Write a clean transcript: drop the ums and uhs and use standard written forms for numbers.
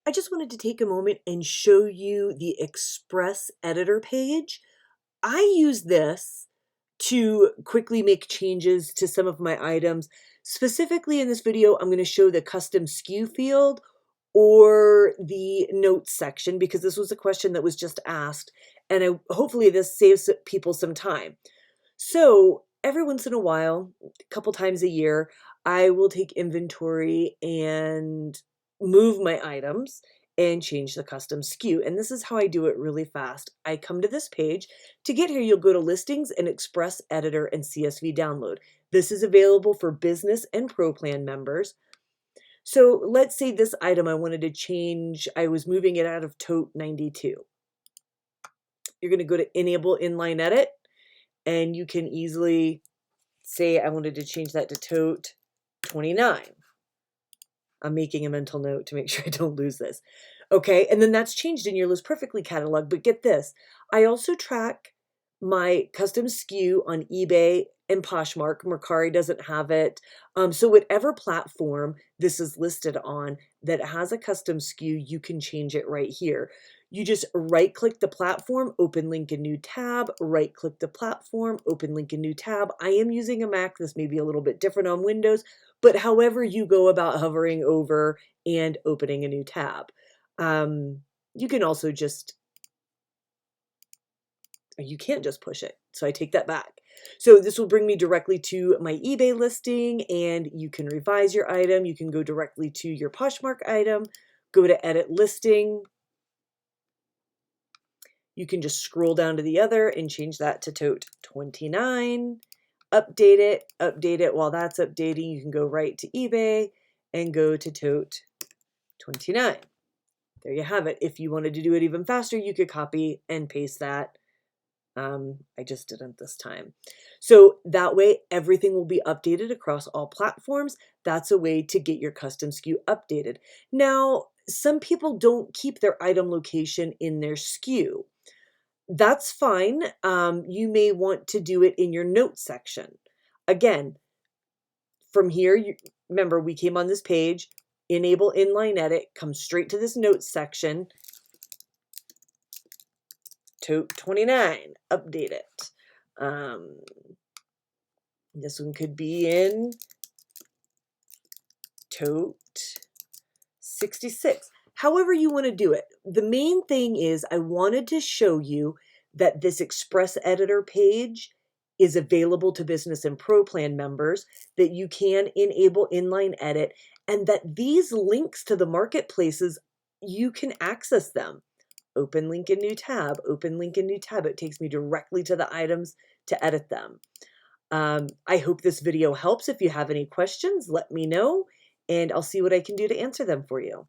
I just wanted to take a moment and show you the Express Editor page. I use this to quickly make changes to some of my items. Specifically in this video, I'm going to show the custom SKU field or the notes section because this was a question that was just asked, and hopefully this saves people some time. So every once in a while, a couple times a year, I will take inventory and move my items and change the custom SKU. And this is how I do it really fast. I come to this page. To get here, you'll go to Listings and Express Editor and CSV Download. This is available for business and Pro Plan members. So let's say this item I wanted to change, I was moving it out of tote 92. You're going to go to Enable Inline Edit, and you can easily say I wanted to change that to tote 29. I'm making a mental note to make sure I don't lose this. Okay, and then that's changed in your List Perfectly catalog. But get this, I also track my custom SKU on eBay and Poshmark. Mercari doesn't have it. So whatever platform this is listed on that has a custom SKU, you can change it right here. You just right-click the platform, open link in new tab, right-click the platform, open link in new tab. I am using a Mac. This may be a little bit different on Windows, but however you go about hovering over and opening a new tab. You can also just, you can't just push it. So I take that back. So this will bring me directly to my eBay listing, and you can revise your item. You can go directly to your Poshmark item, go to edit listing. You can just scroll down to the other and change that to tote 29, update it. While that's updating, you can go right to eBay and go to tote 29. There you have it. If you wanted to do it even faster, you could copy and paste that. I just didn't this time. So that way, everything will be updated across all platforms. That's a way to get your custom SKU updated. Now, some people don't keep their item location in their SKU. That's fine. You may want to do it in your notes section. Again, from here, remember we came on this page, enable inline edit, come straight to this notes section, tote 29, update it. This one could be in tote 66. However you want to do it. The main thing is I wanted to show you that this Express Editor page is available to Business and Pro Plan members, that you can enable inline edit, and that these links to the marketplaces, you can access them. Open link in new tab, open link in new tab. It takes me directly to the items to edit them. I hope this video helps. If you have any questions, let me know, and I'll see what I can do to answer them for you.